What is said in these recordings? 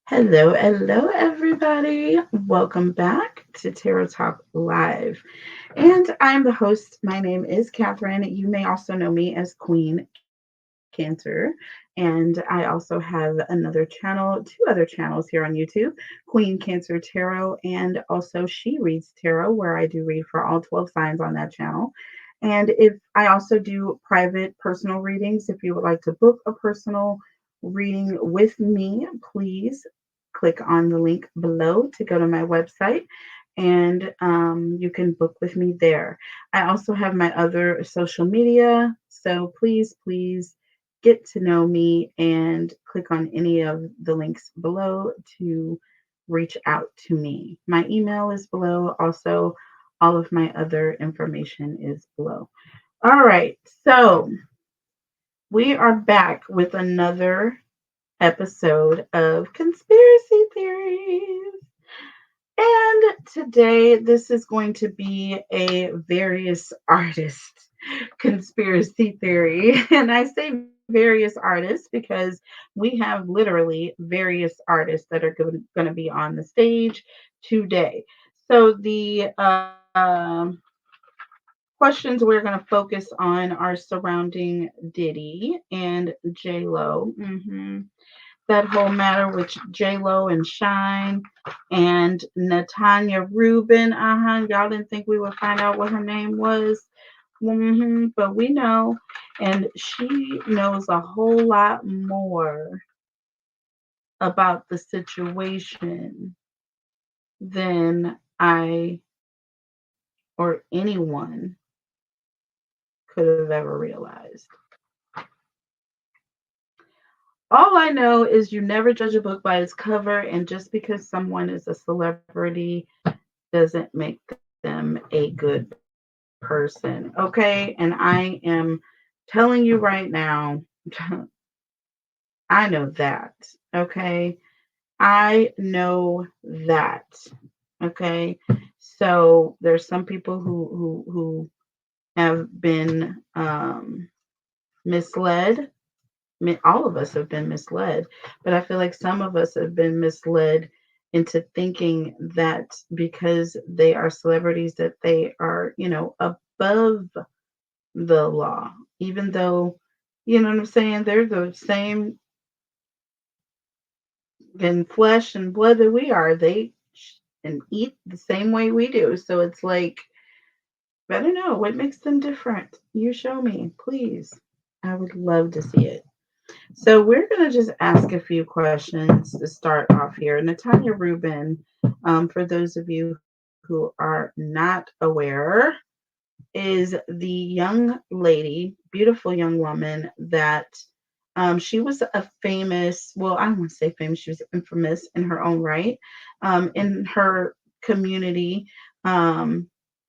Hello, everybody. Welcome back to Tarot Talk Live. And I'm the host. My name is Catherine. You may also know me as Queen Cancer. And I also have another channel, two other channels here on YouTube, Queen Cancer Tarot, and also She Reads Tarot, where I do read for all 12 signs on that channel. And if I also do private personal readings, if you would like to book a personal reading with me, please click on the link below to go to my website and you can book with me there. I also have my other social media, so please get to know me and click on any of the links below to reach out to me. My email is below. Also, all of my other information is below. All right, so we are back with another episode of Conspiracy Theories. And today, this is going to be a various artist conspiracy theory. And I say various artists because we have literally various artists that are going to be on the stage today. So, the questions we're going to focus on are surrounding Diddy and JLO. That whole matter with JLO and Shine and Natanya Rubin. Y'all didn't think we would find out what her name was. But we know. And she knows a whole lot more about the situation than I or anyone could have ever realized. All I know is you never judge a book by its cover, and just because someone is a celebrity doesn't make them a good person. Okay. And I am telling you right now, I know that. Okay. I know that. Okay. So there's some people who have been misled. I mean, all of us have been misled, but I feel like some of us have been misled into thinking that because they are celebrities that they are, above the law, even though, you know what I'm saying, they're the same in flesh and blood that we are. They and eat the same way we do. So it's like, I don't know what makes them different. You show me, please. I would love to see it. So we're going to just ask a few questions to start off here. Natanya Rubin, for those of you who are not aware, is the young lady, beautiful young woman that she was a famous, well, I don't want to say famous, she was infamous in her own right, in her community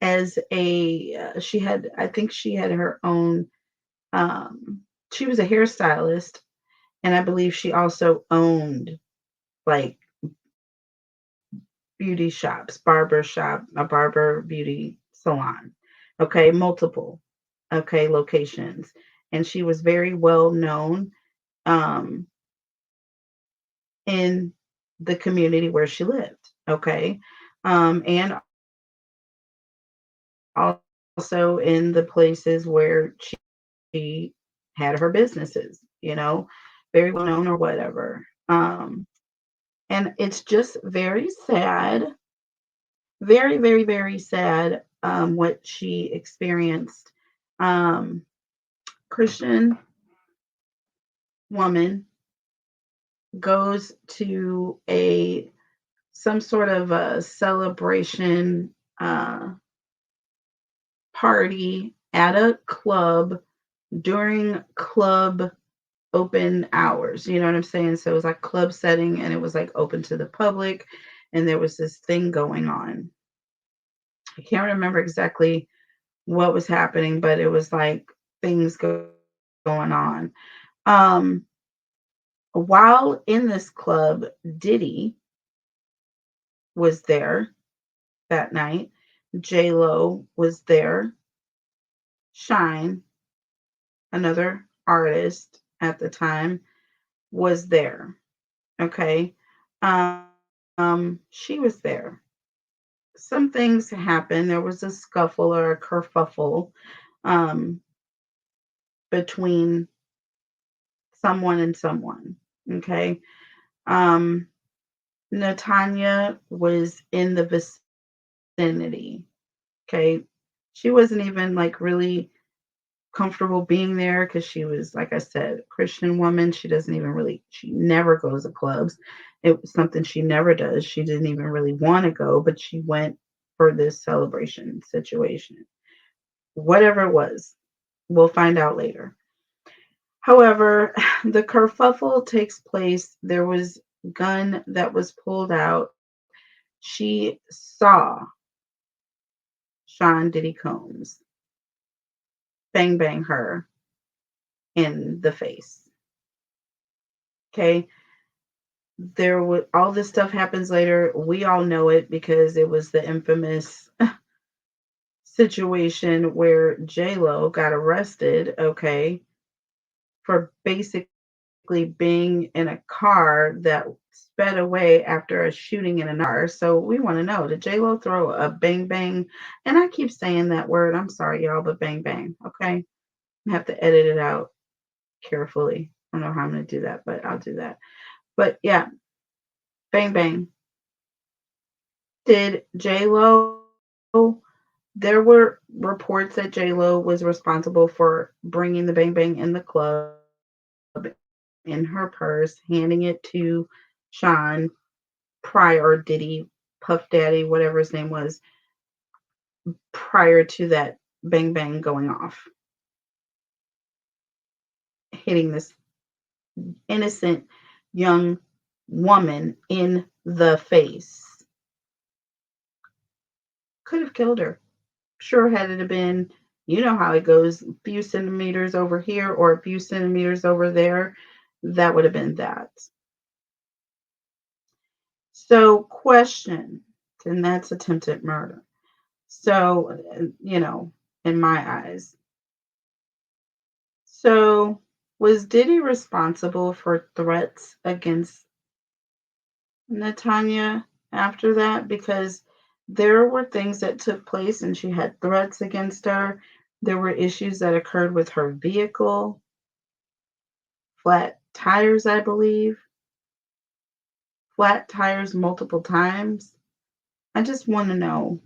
as she had, I think she had her own, she was a hairstylist and I believe she also owned like beauty shops, a barber beauty salon. Okay, multiple locations. And she was very well known um in the community where she lived. Okay. And also in the places where she had her businesses, very well known or whatever. And it's just very sad, very sad, what she experienced. Um, Christian woman goes to a some sort of a celebration party at a club during club open hours. You know what I'm saying? So it was like club setting and it was like open to the public and there was this thing going on. I can't remember exactly what was happening, but it was like things going on. Um, while in this club, Diddy was there that night. JLO was there. Shine, another artist at the time, was there. Okay. Um, she was there. Some things happened. There was a scuffle or a kerfuffle um, between someone and someone. Okay. Um, Natanya was in the vicinity. Okay. She wasn't even like really comfortable being there because she was, like I said, a Christian woman. She doesn't even really, she never goes to clubs. It was something she never does. She didn't even really want to go, but she went for this celebration situation. Whatever it was, we'll find out later. However, the kerfuffle takes place. There was gun that was pulled out. She saw Sean Diddy Combs bang bang her in the face. Okay. There was all this stuff happens later. We all know it because it was the infamous situation where JLO got arrested, okay, for basically being in a car that sped away after a shooting in another car. So we want to know, did JLo throw a bang bang? And I keep saying that word. I'm sorry, y'all, but bang bang. Okay. I have to edit it out carefully. I don't know how I'm going to do that, but I'll do that. But yeah, bang bang. Did JLo? There were reports that JLo was responsible for bringing the bang bang in the club in her purse, handing it to Sean prior, or Diddy, Puff Daddy, whatever his name was, prior to that bang bang going off, hitting this innocent young woman in the face. Could have killed her. Sure, had it been, you know how it goes, a few centimeters over here or a few centimeters over there, that would have been that. So, question, and that's attempted murder. So, in my eyes. So, was Diddy responsible for threats against Natanya after that? Because there were things that took place and she had threats against her. There were issues that occurred with her vehicle, flat tires, I believe, flat tires multiple times. I just want to know,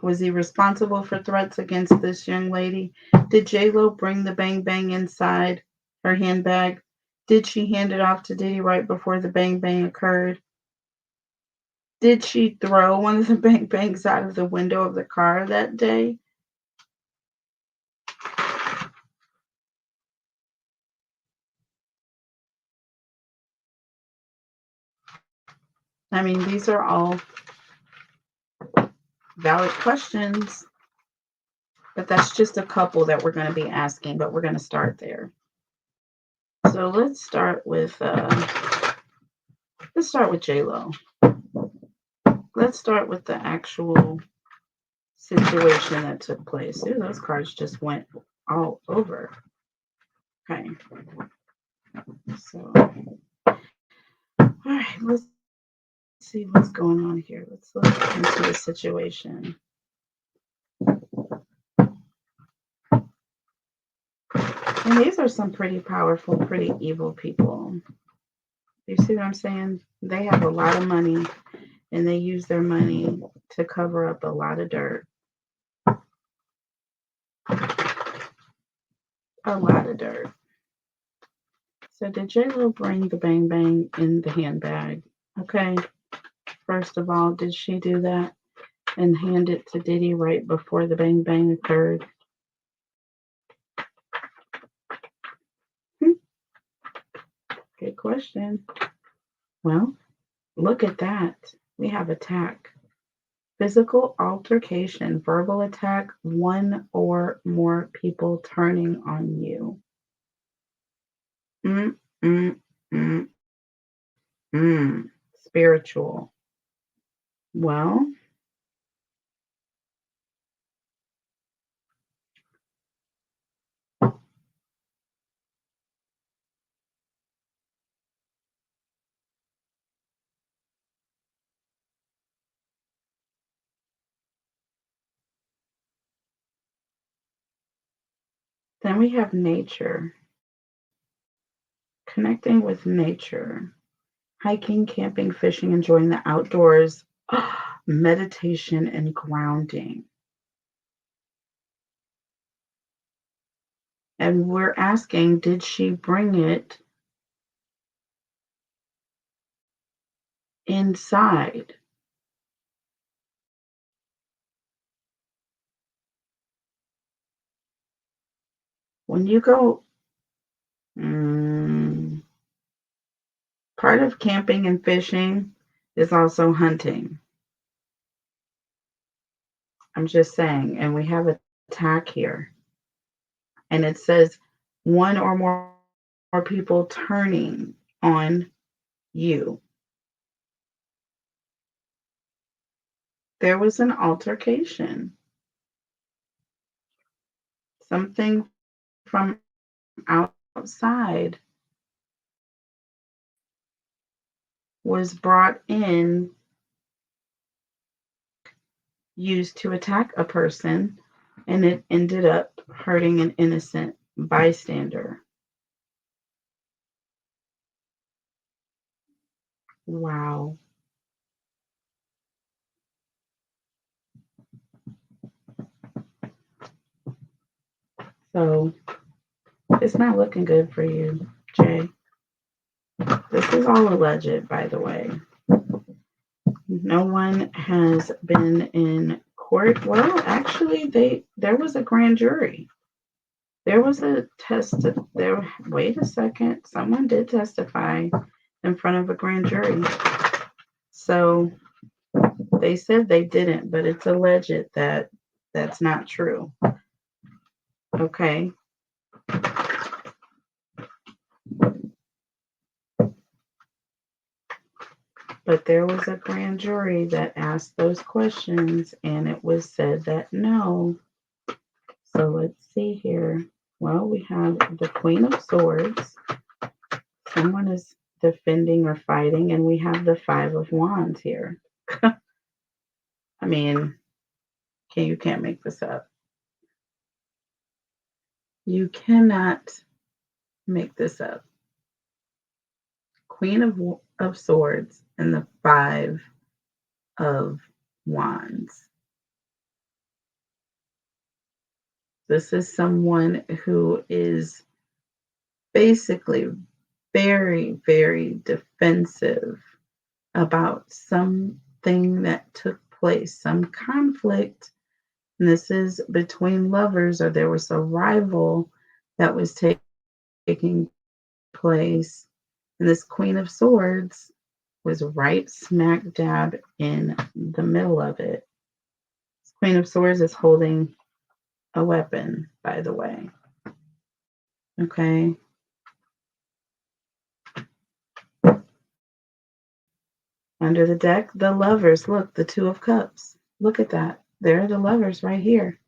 was he responsible for threats against this young lady? Did JLo bring the bang bang inside her handbag? Did she hand it off to Diddy right before the bang bang occurred? Did she throw one of the bang bangs out of the window of the car that day? I mean, these are all valid questions, but that's just a couple that we're going to be asking, but we're going to start there. So let's start with JLo. Let's start with the actual situation that took place. Ooh, those cards just went all over. Okay. So, all right, let's see what's going on here. Let's look into the situation. And these are some pretty powerful, pretty evil people. You see what I'm saying? They have a lot of money and they use their money to cover up a lot of dirt. A lot of dirt. So did JLo bring the bang bang in the handbag? Okay. First of all, did she do that and hand it to Diddy right before the bang bang occurred? Hmm. Good question. Well, look at that. We have attack. Physical altercation, verbal attack, one or more people turning on you. Mm, mm, mm, Spiritual. Well, Then we have nature. Connecting with nature. Hiking, camping, fishing, enjoying the outdoors, meditation, and grounding. And we're asking, did she bring it inside? When you go, part of camping and fishing is also hunting. I'm just saying, and we have attack here. And it says one or more people turning on you. There was an altercation. Something from outside was brought in, used to attack a person, and it ended up hurting an innocent bystander. Wow. So it's not looking good for you, Jay. This is all alleged, by the way. No one has been in court. Well, actually, there was a grand jury. There was a test. Wait a second. Someone did testify in front of a grand jury. So they said they didn't, but it's alleged that that's not true. Okay. But there was a grand jury that asked those questions, and it was said that no. So let's see here. Well, we have the Queen of Swords. Someone is defending or fighting, and we have the Five of Wands here. I mean, you can't make this up. You cannot make this up. Queen of Swords and the Five of Wands. This is someone who is basically very, very defensive about something that took place, some conflict. And this is between lovers, or there was a rival that was taking place. And this Queen of Swords was right smack dab in the middle of it. This Queen of Swords is holding a weapon, by the way. Okay. Under the deck, the lovers. Look, the Two of Cups. Look at that. There are the lovers right here.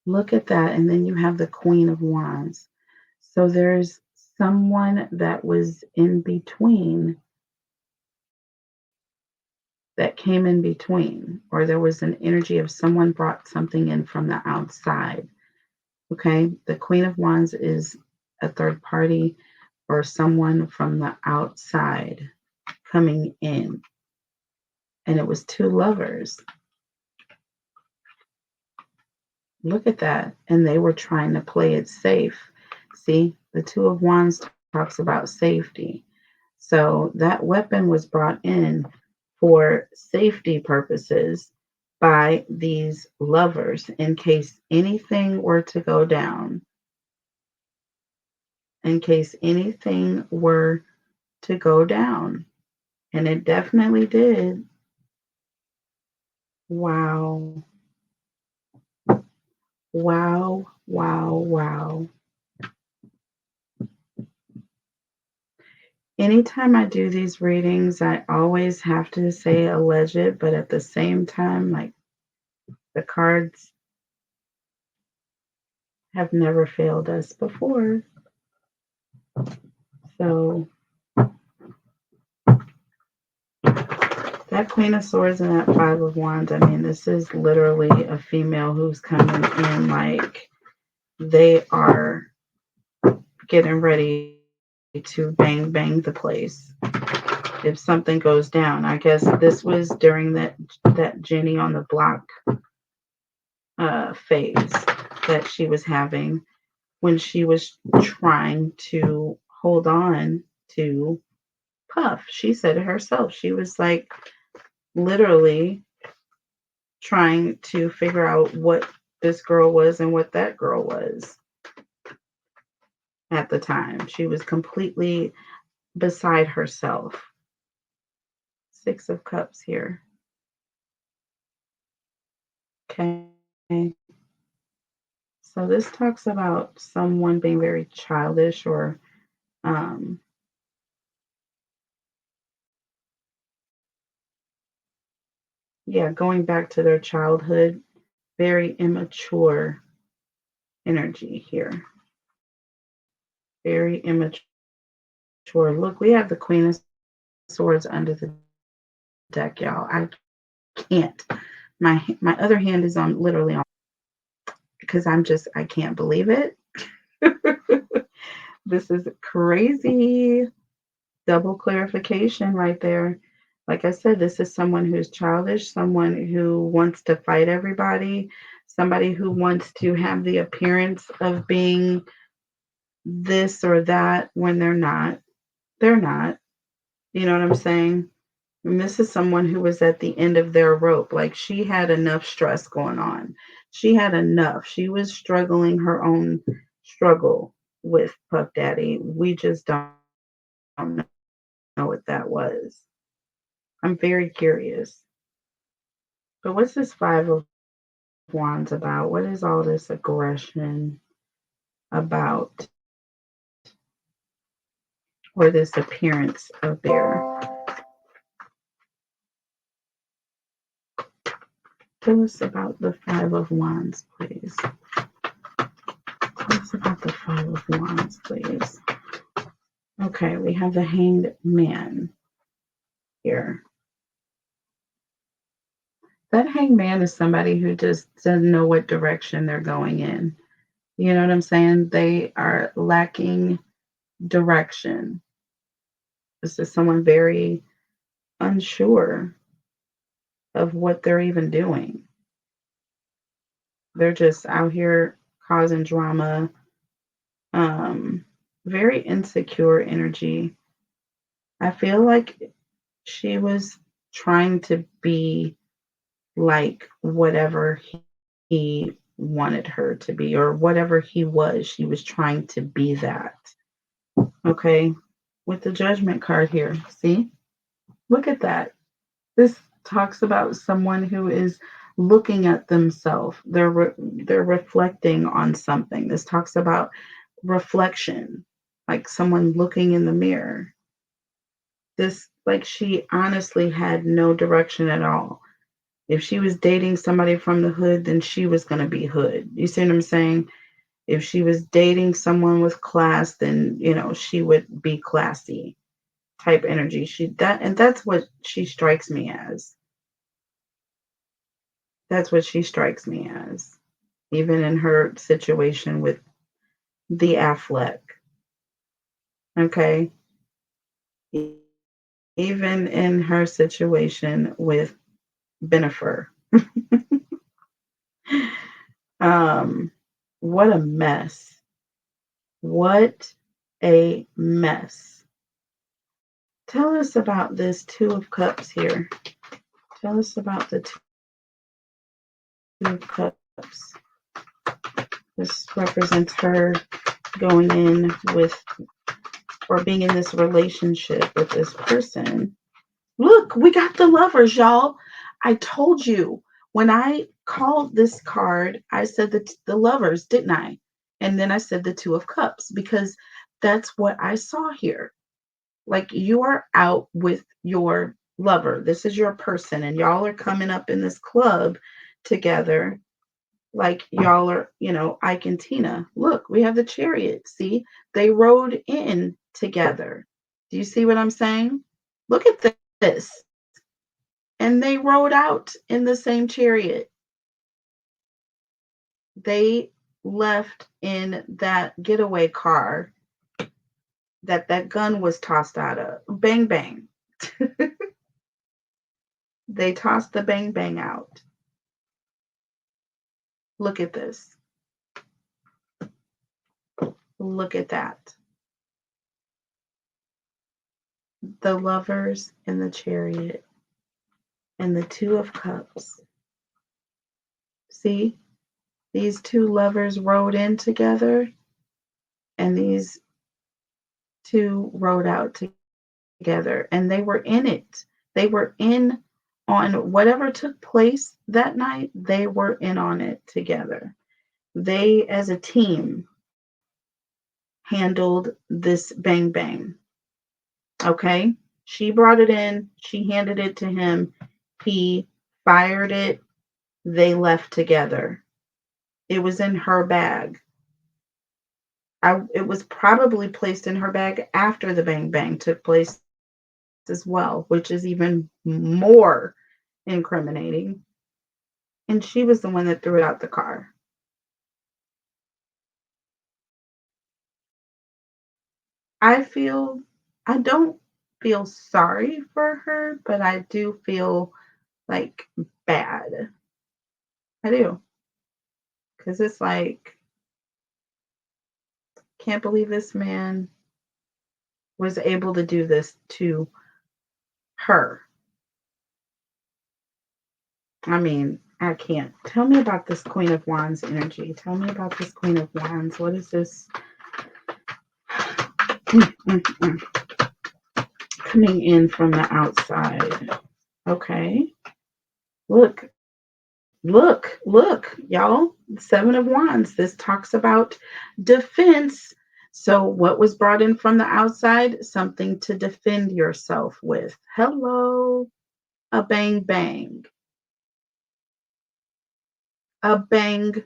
Look at that. And then you have the Queen of Wands. So there's someone that was in between, that came in between, or there was an energy of someone brought something in from the outside. Okay. The Queen of Wands is a third party or someone from the outside coming in. And it was two lovers. Look at that. And they were trying to play it safe. See, the Two of Wands talks about safety. So that weapon was brought in for safety purposes by these lovers in case anything were to go down. In case anything were to go down. And it definitely did. Wow. Wow, wow, wow. Anytime I do these readings, I always have to say alleged, but at the same time, like, the cards have never failed us before. So that Queen of Swords and that Five of Wands, I mean, this is literally a female who's coming in like they are getting ready to bang bang the place if something goes down. I guess this was during that Jenny on the block phase that she was having when she was trying to hold on to Puff. She said it herself. She was like literally trying to figure out what this girl was and what that girl was at the time. She was completely beside herself. Six of Cups here. Okay. So this talks about someone being very childish or um, yeah, going back to their childhood, very immature energy here. Very immature. Look, we have the Queen of Swords under the deck, y'all. I can't. My other hand is on literally on because I can't believe it. This is crazy. Double clarification right there. Like I said, this is someone who's childish, someone who wants to fight everybody, somebody who wants to have the appearance of being this or that when they're not. They're not. You know what I'm saying? And this is someone who was at the end of their rope. Like she had enough stress going on. She had enough. She was struggling her own struggle with Puff Daddy. We just don't know what that was. I'm very curious. But what's this Five of Wands about? What is all this aggression about? Or this appearance of bear? Tell us about the Five of Wands, please. Tell us about the Five of Wands, please. Okay, we have the Hanged Man here. That Hanged Man is somebody who just doesn't know what direction they're going in. You know what I'm saying? They are lacking direction. This is someone very unsure of what they're even doing. They're just out here causing drama. Very insecure energy. I feel like she was trying to be like whatever he wanted her to be or whatever he was. She was trying to be that. Okay. With the Judgment card here. See? Look at that. This talks about someone who is looking at themselves. They're reflecting on something. This talks about reflection, like someone looking in the mirror. This, like, she honestly had no direction at all. If she was dating somebody from the hood, then she was going to be hood. You see what I'm saying? If she was dating someone with class, then, you know, she would be classy type energy. That's what she strikes me as. That's what she strikes me as. Even in her situation with the Affleck. Okay. Even in her situation with Benifer. What a mess. What a mess. Tell us about this Two of Cups here. Tell us about the Two of Cups. This represents her going in with or being in this relationship with this person. Look, we got the Lovers, y'all. I told you when I called this card, I said the Lovers, didn't I? And then I said the Two of Cups because that's what I saw here. Like you are out with your lover. This is your person, and y'all are coming up in this club together. Like y'all are, you know, Ike and Tina. Look, we have the Chariot. See, they rode in together. Do you see what I'm saying? Look at this. And they rode out in the same chariot. They left in that getaway car that gun was tossed out of. Bang bang. They tossed the bang bang out. Look at this. Look at that. The lovers in the chariot and the two of cups. See, these two lovers rode in together, and these two rode out together, and they were in it. They were in on whatever took place that night. They were in on it together. They, as a team, handled this bang bang. Okay. She brought it in, she handed it to him, he fired it, they left together. It was in her bag. It was probably placed in her bag after the bang bang took place as well, which is even more incriminating. And she was the one that threw it out the car. I feel, I don't feel sorry for her, but I do feel like bad. I do. Because it's like, can't believe this man was able to do this to her. I mean, I can't. Tell me about this Queen of Wands energy. Tell me about this Queen of Wands. What is this? Coming in from the outside. Okay. Look, look, y'all. Seven of Wands. This talks about defense. So, what was brought in from the outside? Something to defend yourself with. Hello, a bang bang. A bang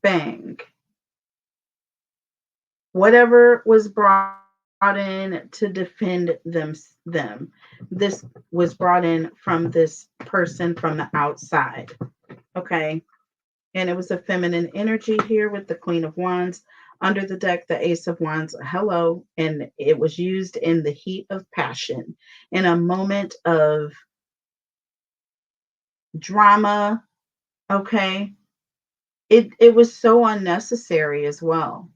bang. Whatever was brought in to defend them. This was brought in from this person from the outside. Okay. And it was a feminine energy here with the Queen of Wands. Under the deck, the Ace of Wands. Hello. And it was used in the heat of passion, in a moment of drama. Okay. It was so unnecessary as well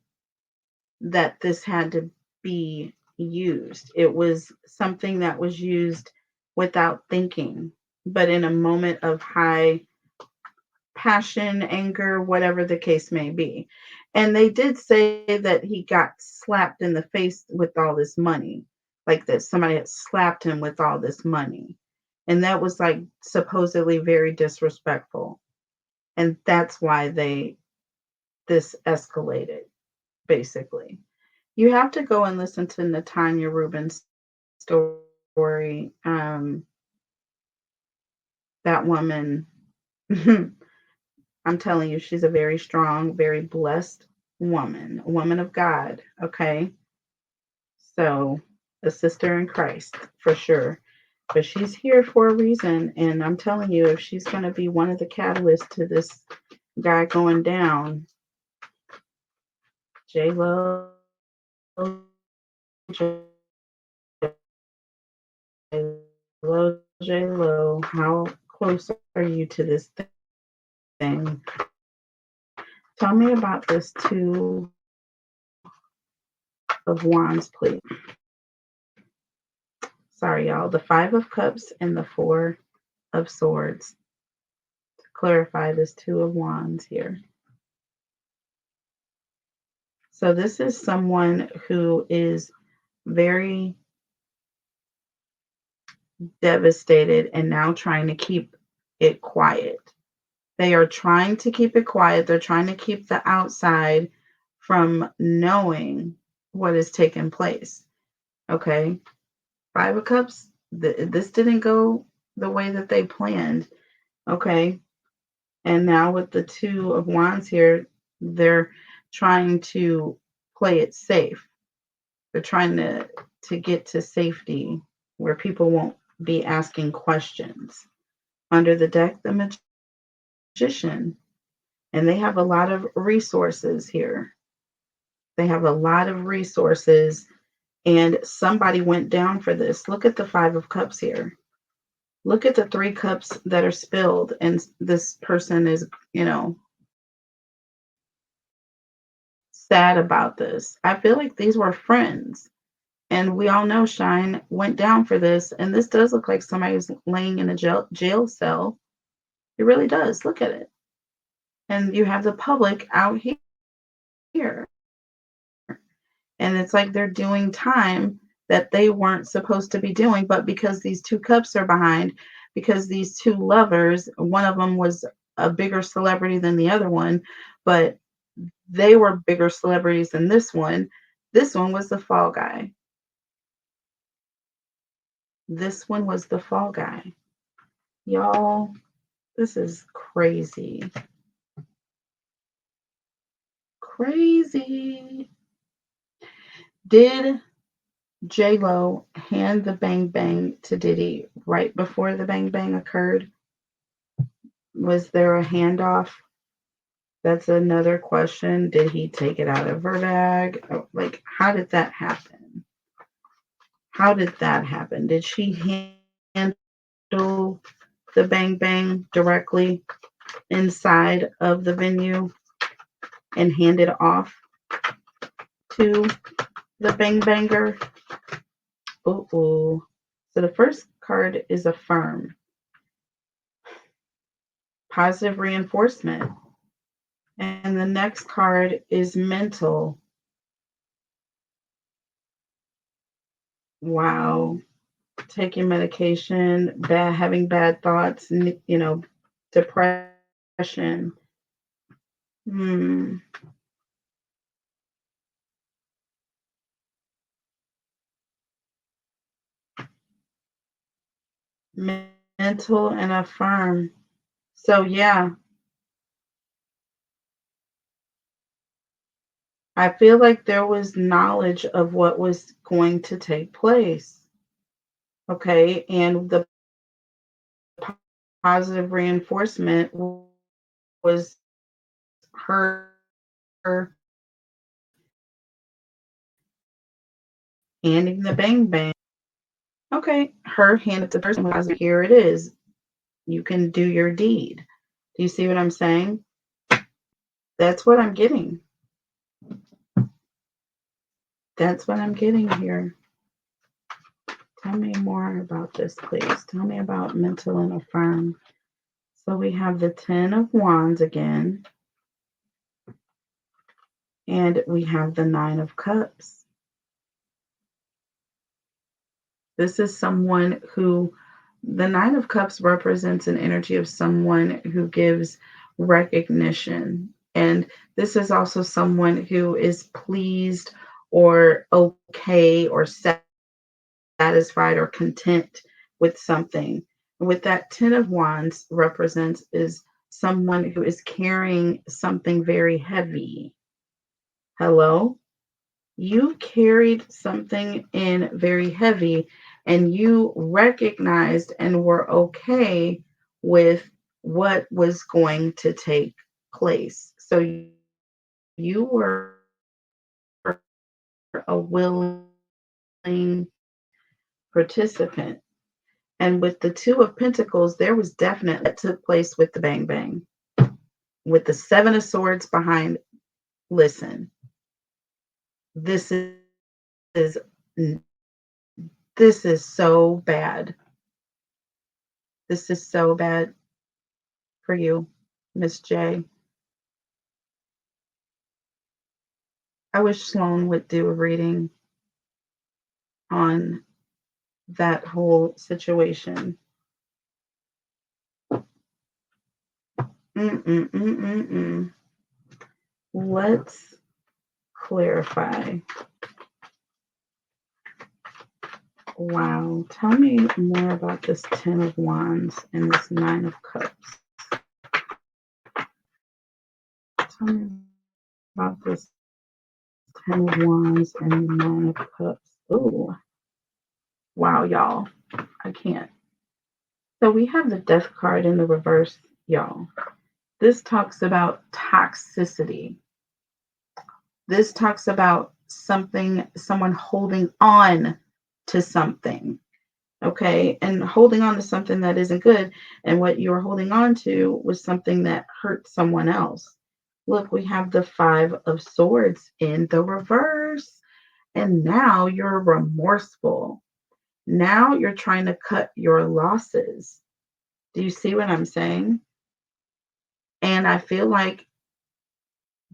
that this had to be used. It was something that was used without thinking, but in a moment of high passion, anger, whatever the case may be. And they did say that he got slapped in the face with all this money, like that somebody had slapped him with all this money. And that was like supposedly very disrespectful. And that's why this escalated, basically. You have to go and listen to Natanya Rubin's story. That woman, I'm telling you, she's a very strong, very blessed woman, a woman of God. Okay. So, a sister in Christ for sure. But she's here for a reason. And I'm telling you, if she's going to be one of the catalysts to this guy going down, JLO, JLO, how close are you to this thing? Tell me about this Two of Wands, please. Sorry, y'all. The Five of Cups and the Four of Swords. To clarify this Two of Wands here. So this is someone who is very devastated and now trying to keep it quiet. They are trying to keep it quiet. They're trying to keep the outside from knowing what is taking place. Okay. Five of Cups, this didn't go the way that they planned. Okay. And now with the Two of Wands here, they're trying to play it safe. They're trying to get to safety where people won't be asking questions. Under the deck, the Magician. And they have a lot of resources here. They have a lot of resources And somebody went down for this. Look at the Five of Cups here. Look at the 3 cups that are spilled, and this person is, sad about this. I feel like these were friends. And we all know Shine went down for this. And this does look like somebody who's laying in a jail cell. It really does. Look at it. And you have the public out here. And it's like they're doing time that they weren't supposed to be doing. But because these 2 cups are behind, because these 2 lovers, one of them was a bigger celebrity than the other one, but they were bigger celebrities than this one. This one was the fall guy. This one was the fall guy. Y'all, this is crazy. Crazy. Did JLO hand the bang bang to Diddy right before the bang bang occurred? Was there a handoff? That's another question. Did he take it out of her bag? Like, how did that happen? How did that happen? Did she handle the bang bang directly inside of the venue and hand it off to the bang banger? Ooh. So the first card is affirm. Positive reinforcement. And the next card is mental. Wow. Taking medication, having bad thoughts, depression. Mental and affirm. So yeah, I feel like there was knowledge of what was going to take place. Okay, and the positive reinforcement was her handing the bang bang. Okay, her hand it to the person who has it. Here it is. You can do your deed. Do you see what I'm saying? That's what I'm getting. That's what I'm getting here. Tell me more about this, please. Tell me about mental and affirm. So we have the 10 of Wands again. And we have the 9 of Cups. This is someone who, the 9 of Cups represents an energy of someone who gives recognition. And this is also someone who is pleased or okay or satisfied or content with something. With that 10 of Wands represents is someone who is carrying something very heavy. Hello? You carried something in very heavy and you recognized and were okay with what was going to take place. So you were a willing participant. And with the 2 of Pentacles, there was definitely that took place with the bang bang. With the 7 of Swords behind, listen, this is this is so bad. This is so bad for you, Miss J. I wish Sloan would do a reading on that whole situation. Let's clarify. Wow. Tell me more about this 10 of Wands and this 9 of Cups. Tell me about this 10 of Wands and the 9 of Cups. Oh, wow, y'all. I can't. So we have the Death card in the reverse, y'all. This talks about toxicity. This talks about someone holding on to something. Okay. And holding on to something that isn't good. And what you were holding on to was something that hurt someone else. Look, we have the Five of Swords in the reverse. And now you're remorseful. Now you're trying to cut your losses. Do you see what I'm saying? And I feel like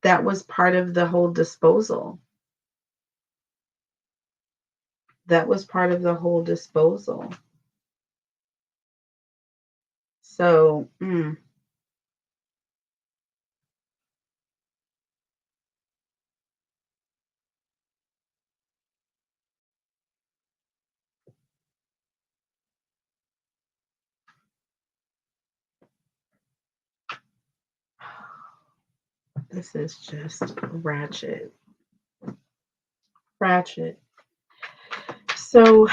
that was part of the whole disposal. That was part of the whole disposal. So, this is just ratchet. Ratchet. So,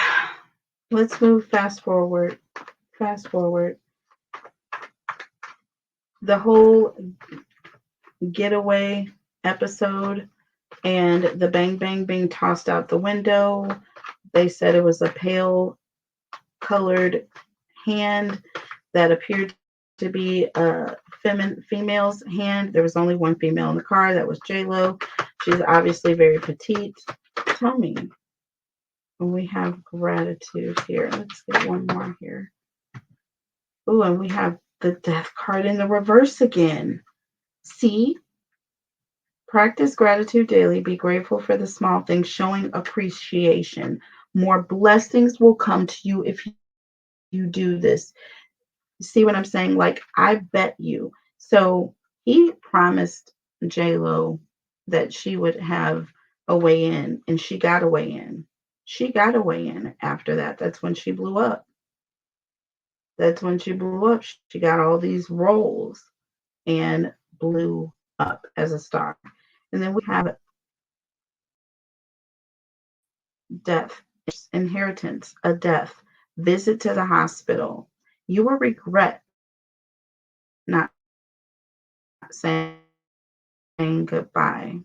let's move fast forward. Fast forward. The whole getaway episode and the bang bang being tossed out the window. They said it was a pale colored hand that appeared to be a female's hand. There was only one female in the car. That was JLO. She's obviously very petite. Tell me when we have gratitude here. Let's get one more here. Oh, and we have the death card in the reverse again. See? Practice gratitude daily. Be grateful for the small things, showing appreciation. More blessings will come to you if you do this. See what I'm saying? Like, I bet you. So he promised JLo that she would have a way in, and she got a way in. She got a way in after that. That's when she blew up. That's when she blew up. She got all these roles and blew up as a star. And then we have death, inheritance, a death, visit to the hospital. You will regret not saying goodbye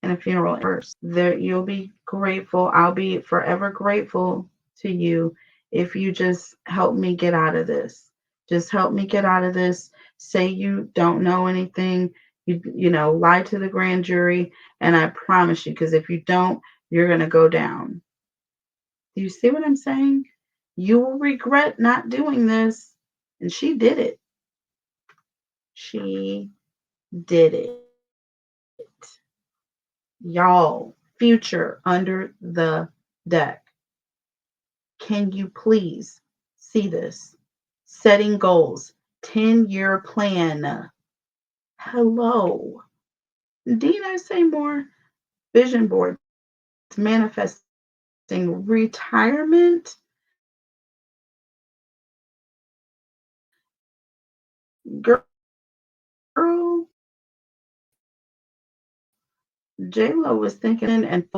in a funeral first. There, you'll be grateful. I'll be forever grateful to you if you just help me get out of this. Just help me get out of this. Say you don't know anything. You know, lie to the grand jury, and I promise you, because if you don't, you're gonna go down. Do you see what I'm saying? You will regret not doing this. And she did it. She did it. Y'all, future under the deck. Can you please see this? Setting goals, 10-year plan. Hello. Did I say more? Vision board, manifesting retirement. Girl, JLo was thinking and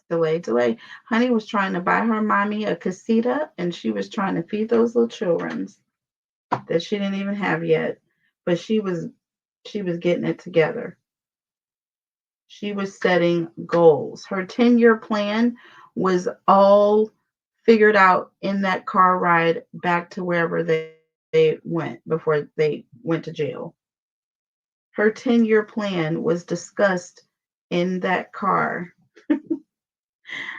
delay. Honey was trying to buy her mommy a casita, and she was trying to feed those little children that she didn't even have yet. But she was getting it together. She was setting goals. Her 10-year plan was all figured out in that car ride back to wherever they went before they went to jail. Her 10-year plan was discussed in that car.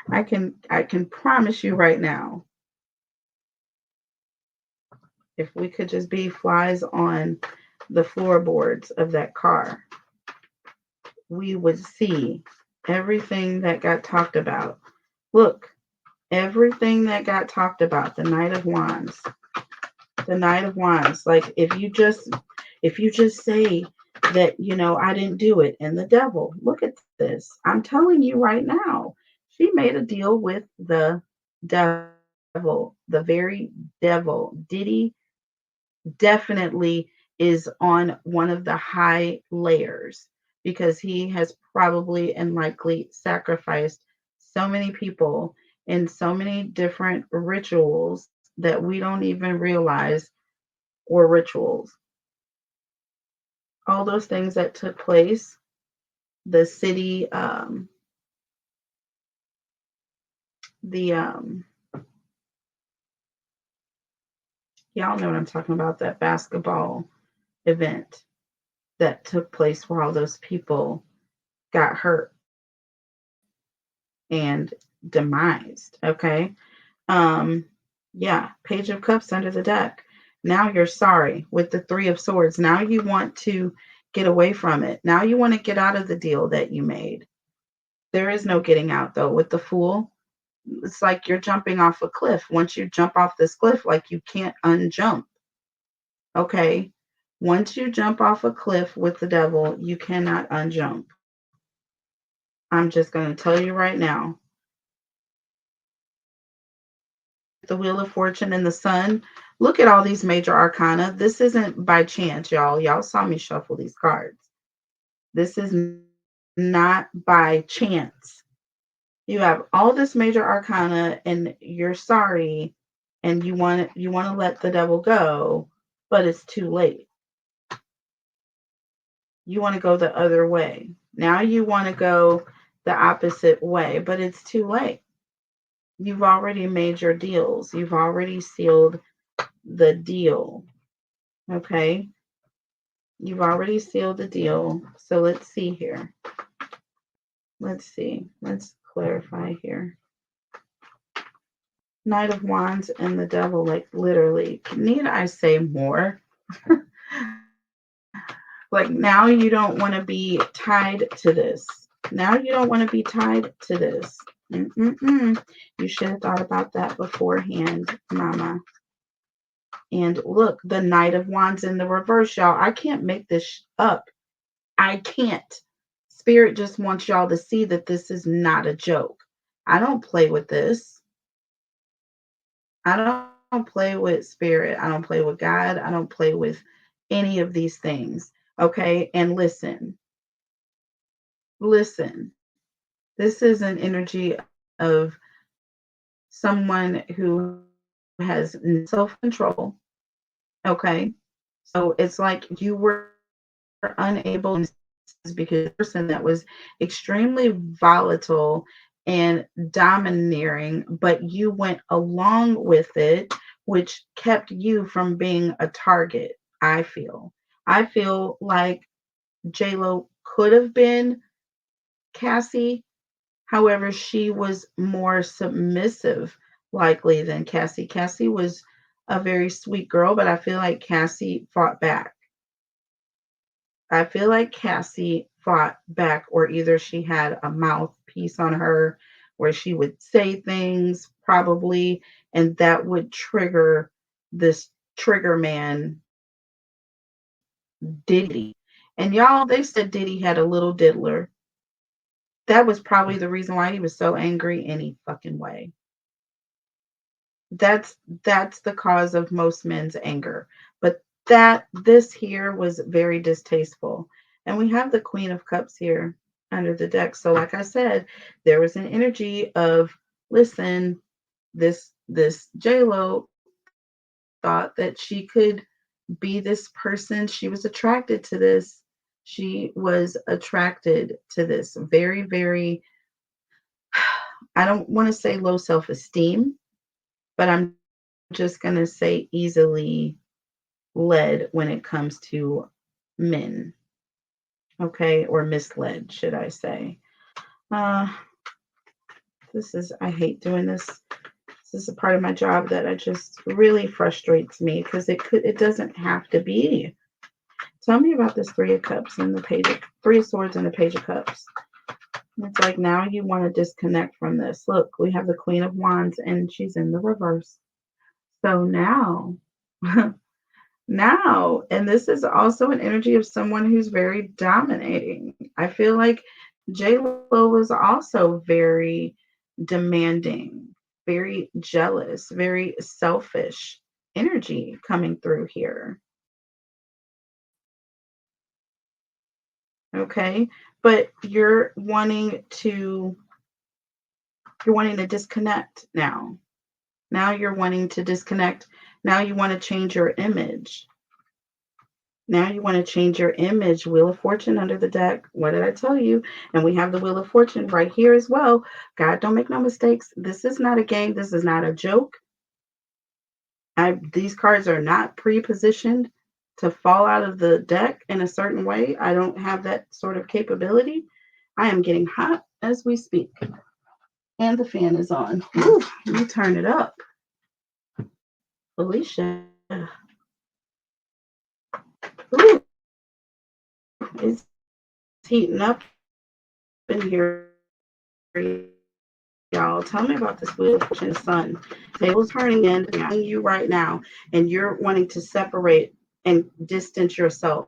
I can promise you right now, if we could just be flies on the floorboards of that car, we would see everything that got talked about. Look, everything that got talked about, the Knight of Wands. The Knight of Wands. Like, if you just say that, I didn't do it, and the devil, look at this. I'm telling you right now, she made a deal with the devil, the very devil. Diddy definitely is on one of the high layers because he has probably and likely sacrificed so many people in so many different rituals that we don't even realize were rituals. All those things that took place, the city the y'all know what I'm talking about, that basketball event that took place where all those people got hurt and demised. Okay. Um, yeah, Page of Cups under the deck. Now you're sorry with the Three of Swords. Now you want to get away from it. Now you want to get out of the deal that you made. There is no getting out though with the Fool. It's like you're jumping off a cliff. Once you jump off this cliff, like you can't unjump. Okay. Once you jump off a cliff with the devil, you cannot unjump. I'm just going to tell you right now. The Wheel of Fortune and the Sun. Look at all these major arcana. This isn't by chance, y'all. Y'all saw me shuffle these cards. This is not by chance. You have all this major arcana and you're sorry and you want to let the devil go, but it's too late. You want to go the other way. Now you want to go the opposite way, but it's too late. You've already made your deals. You've already sealed the deal. Okay. You've already sealed the deal. So let's see here. Let's see. Let's clarify here. Knight of Wands and the Devil, like literally. Need I say more? Like now you don't want to be tied to this. Now you don't want to be tied to this. You should have thought about that beforehand, mama. And look, the Knight of Wands in the reverse, y'all. I can't make this up. I can't. Spirit just wants y'all to see that this is not a joke. I don't play with this. I don't play with spirit. I don't play with God. I don't play with any of these things. Okay. And listen. This is an energy of someone who has self control. Okay. So it's like you were unable because the person that was extremely volatile and domineering, but you went along with it, which kept you from being a target. I feel like JLO could have been Cassie. However, she was more submissive likely than Cassie. Cassie was a very sweet girl, but I feel like Cassie fought back. I feel like Cassie fought back, or either she had a mouthpiece on her where she would say things probably, and that would trigger this trigger man, Diddy. And y'all, they said Diddy had a little diddler. That was probably the reason why he was so angry any fucking way. That's the cause of most men's anger. But this here was very distasteful. And we have the Queen of Cups here under the deck. So like I said, there was an energy of, listen, this JLo thought that she could be this person. She was attracted to this. She was attracted to this very, very, I don't want to say low self-esteem, but I'm just going to say easily led when it comes to men. Okay, or misled, should I say. I hate doing this. This is a part of my job that I just really frustrates me because it doesn't have to be. Tell me about this Three of Cups and Three of Swords and the Page of Cups. It's like now you want to disconnect from this. Look, we have the Queen of Wands and she's in the reverse. So now, and this is also an energy of someone who's very dominating. I feel like JLo was also very demanding, very jealous, very selfish energy coming through here. Okay, but you're wanting to disconnect now. Now you're wanting to disconnect. Now you want to change your image. Now you want to change your image. Wheel of Fortune under the deck. What did I tell you? And we have the Wheel of Fortune right here as well. God, don't make no mistakes. This is not a game. This is not a joke. These cards are not pre-positioned to fall out of the deck in a certain way. I don't have that sort of capability. I am getting hot as we speak. And the fan is on. Woo, let me turn it up. Alicia. Ooh, it's heating up in here, y'all. Tell me about this Wheel of Fortune sun. Table's turning in you right now, and you're wanting to separate and distance yourself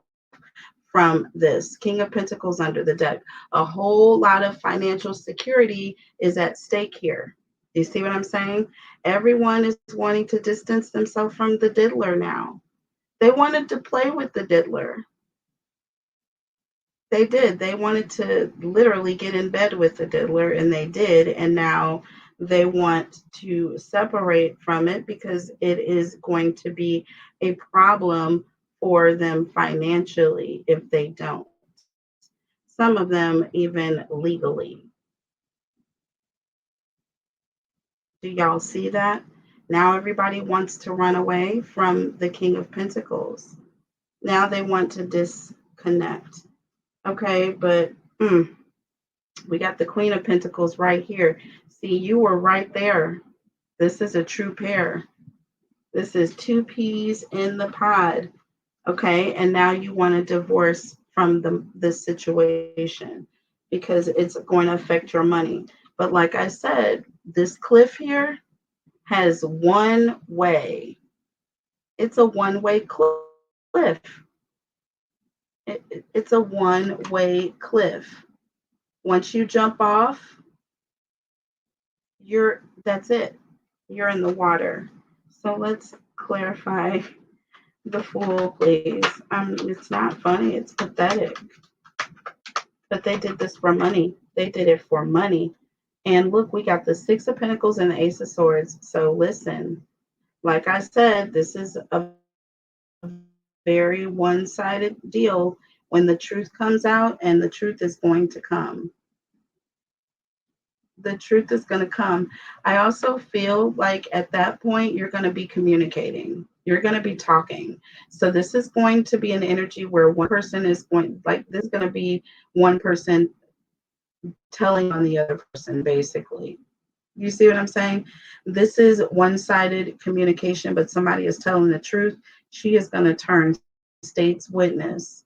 from this. King of Pentacles under the deck. A whole lot of financial security is at stake here. You see what I'm saying? Everyone is wanting to distance themselves from the diddler now. They wanted to play with the diddler. They did. They wanted to literally get in bed with the diddler, and they did. And now they want to separate from it because it is going to be a problem for them financially if they don't. Some of them even legally. Do y'all see that? Now everybody wants to run away from the King of Pentacles. Now they want to disconnect. Okay, but we got the Queen of Pentacles right here. See, you were right there. This is a true pair. This is two peas in the pod. Okay, and now you want to divorce from this situation because it's going to affect your money. But like I said, this cliff here has one way. It's a one-way cliff. It's a one-way cliff. Once you jump off, that's it. You're in the water. So let's clarify the Fool, please. It's not funny. It's pathetic. But they did this for money. They did it for money. And look, we got the Six of Pentacles and the Ace of Swords. So listen, like I said, this is a very one-sided deal when the truth comes out, and the truth is going to come. The truth is going to come. I also feel like at that point, you're going to be communicating. You're going to be talking. So this is going to be an energy where one person is going, like this is going to be one person telling on the other person, basically. You see what I'm saying? This is one-sided communication, but somebody is telling the truth. She is going to turn state's witness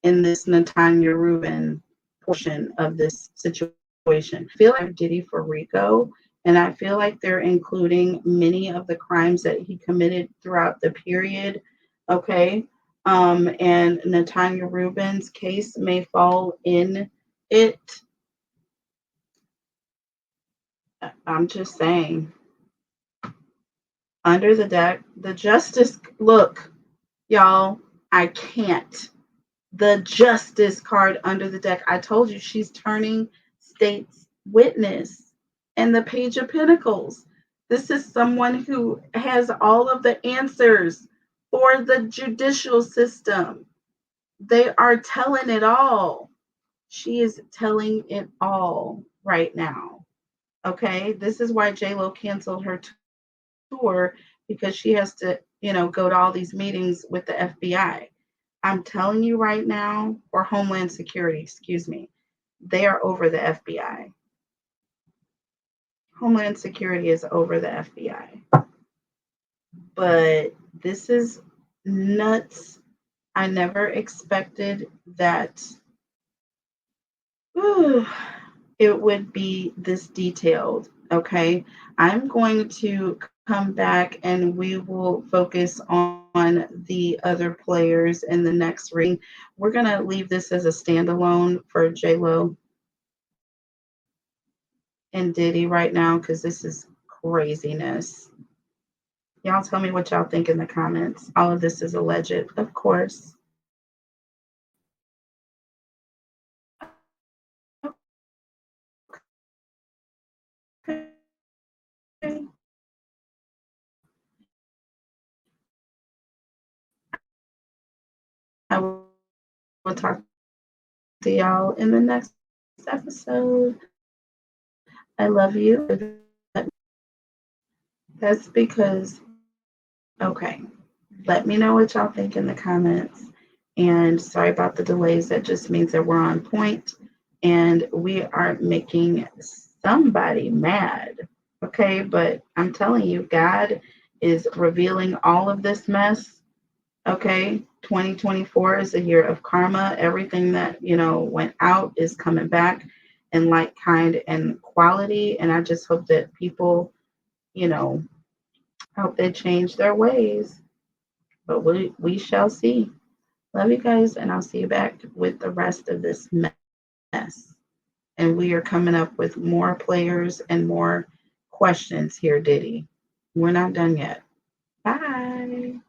in this Natanya Rubin portion of this situation. I feel like DIDDY for Rico, and I feel like they're including many of the crimes that he committed throughout the period. Okay. And Natanya Rubin's case may fall in it. I'm just saying. Under the deck, the justice, look, y'all, I can't. The justice card under the deck. I told you she's turning state's witness. And the Page of Pentacles. This is someone who has all of the answers for the judicial system. They are telling it all. She is telling it all right now. Okay, this is why JLO canceled her tour, because she has to, go to all these meetings with the FBI. I'm telling you right now, or Homeland Security, excuse me, they are over the FBI. Homeland Security is over the FBI. But this is nuts. I never expected that it would be this detailed. Okay. I'm going to come back and we will focus on the other players in the next reading. We're going to leave this as a standalone for JLo and Diddy right now because this is craziness. Y'all tell me what y'all think in the comments. All of this is alleged, of course. Okay. I talk to y'all in the next episode. I love you. That's because, okay, let me know what y'all think in the comments. And sorry about the delays. That just means that we're on point and we aren't making somebody mad. Okay, but I'm telling you, God is revealing all of this mess. Okay, 2024 is a year of karma. Everything that, went out is coming back in like, kind, and quality. And I just hope that people, you know, hope they change their ways. But we shall see. Love you guys, and I'll see you back with the rest of this mess. And we are coming up with more players and more questions here, Diddy. We're not done yet. Bye.